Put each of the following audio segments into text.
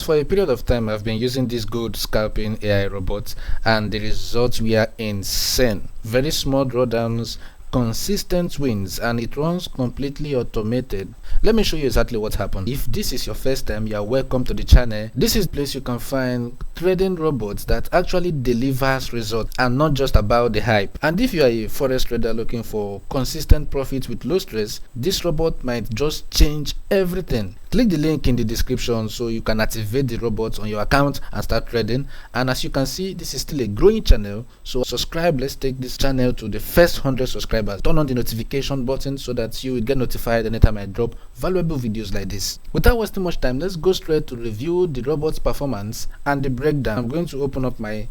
For a period of time, I've been using this good scalping AI robot, and the results were insane. Very small drawdowns, consistent wins, and it runs completely automated. Let me show you exactly what happened. If this is your first time, you are welcome to the channel. This is the place you can find trading robots that actually delivers results and not just about the hype. And if you are a forex trader looking for consistent profits with low stress, this robot might just change everything. Click the link in the description so you can activate the robot on your account and start trading. And as you can see, this is still a growing channel, so subscribe. Let's take this channel to the first 100 subscribers. Turn on the notification button so that you will get notified anytime I drop valuable videos like this. Without wasting much time, let's go straight to review the robot's performance and the breakdown. I'm going to open up my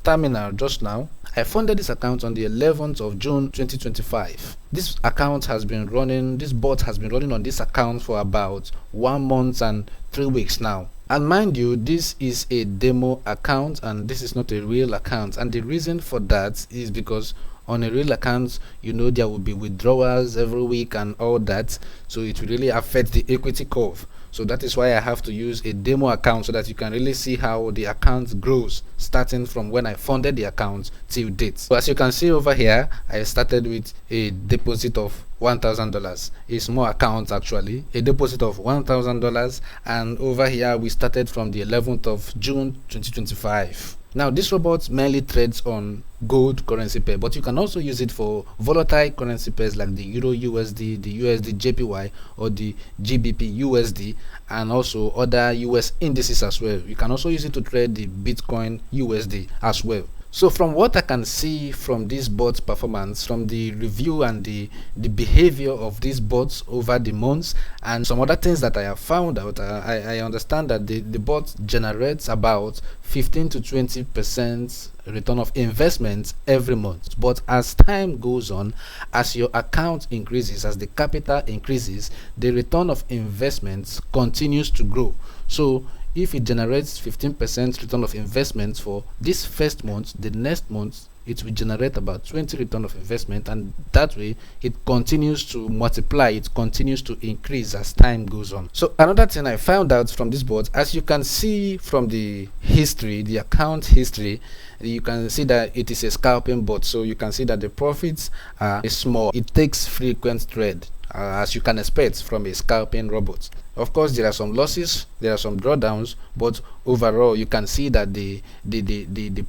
terminal just now. I funded this account on the 11th of June 2025. This account has been running, this bot has been running on this account for about 1 month and 3 weeks now. And mind you, this is a demo account and this is not a real account, and the reason for that is because on a real account, you know, there will be withdrawals every week and all that, so it will really affect the equity curve. So that is why I have to use a demo account so that you can really see how the account grows starting from when I funded the account till date. So as you can see over here, I started with a deposit of $1,000. A small account actually, a deposit of $1,000, and over here we started from the 11th of June 2025. Now this robot mainly trades on gold currency pair, but you can also use it for volatile currency pairs like the Euro USD, the USD JPY, or the GBP USD, and also other US indices as well. You can also use it to trade the Bitcoin USD as well. So from what I can see from this bot's performance, from the review and the behavior of these bots over the months and some other things that I have found out, I understand that the bot generates about 15 to 20% return of investment every month. But as time goes on, as your account increases, as the capital increases, the return of investments continues to grow. So if it generates 15% return of investment for this first month, the next month it will generate about 20 return of investment, and that way it continues to multiply, it continues to increase as time goes on. So another thing I found out from this board, as you can see from the history, the account history, you can see that it is a scalping bot, so you can see that the profits are small. It takes frequent trade, as you can expect from a scalping robot. Of course, there are some losses, there are some drawdowns, but overall you can see that the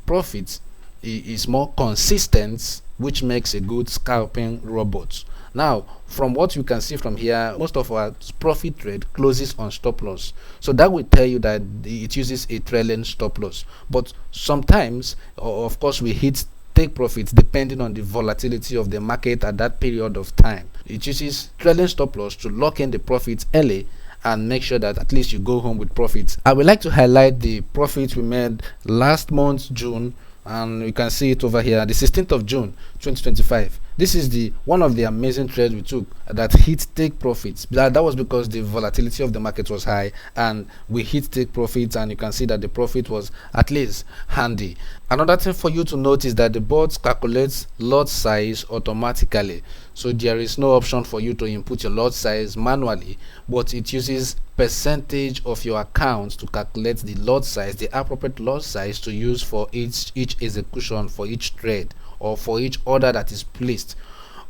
profit is more consistent, which makes a good scalping robot. Now, from what you can see from here, most of our profit trade closes on stop loss, so that will tell you that it uses a trailing stop loss. But sometimes, of course, we hit take profits depending on the volatility of the market at that period of time. It uses trailing stop loss to lock in the profits early and make sure that at least you go home with profits. I would like to highlight the profits we made last month, June, and you can see it over here, the 16th of June 2025. This is the one of the amazing trades we took that hit take profits. That was because the volatility of the market was high and we hit take profits, and you can see that the profit was at least handy. Another thing for you to note is that the bot calculates lot size automatically, so there is no option for you to input your lot size manually, but it uses percentage of your account to calculate the lot size, the appropriate lot size to use for each execution, for each trade, or for each order that is placed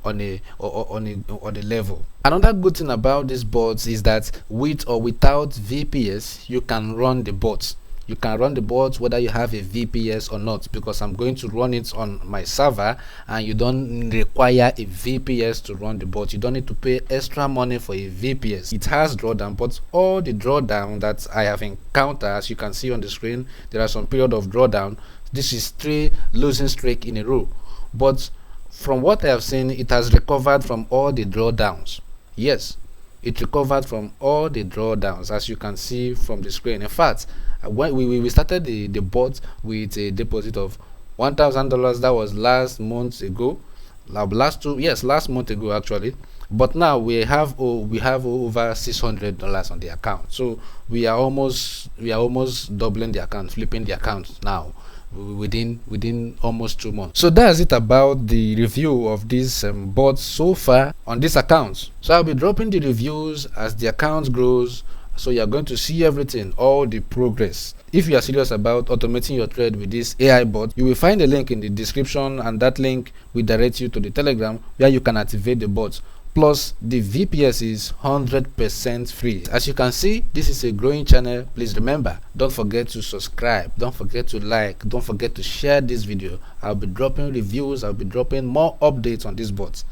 on a level. Another good thing about these bots is that with or without VPS, you can run the bots. You can run the bots whether you have a VPS or not, because I'm going to run it on my server and you don't require a VPS to run the bot. You don't need to pay extra money for a VPS. It has drawdown, but all the drawdown that I have encountered, as you can see on the screen, there are some period of drawdown. This is 3 losing streak in a row, but from what I have seen, it has recovered from all the drawdowns. Yes, it recovered from all the drawdowns, as you can see from the screen. In fact, when we started the bot with a deposit of $1,000, that was last month ago, last month ago actually. But now we have over $600 on the account, so we are almost doubling the account, flipping the account now within almost 2 months. So that's it about the review of this bot so far on this account. So I'll be dropping the reviews as the account grows So you are going to see everything, all the progress. If you are serious about automating your trade with this AI bot, you will find a link in the description, and that link will direct you to the Telegram where you can activate the bot. Plus, the VPS is 100% free. As you can see, this is a growing channel. Please remember, don't forget to subscribe, don't forget to like, don't forget to share this video. I'll be dropping reviews, I'll be dropping more updates on this bot.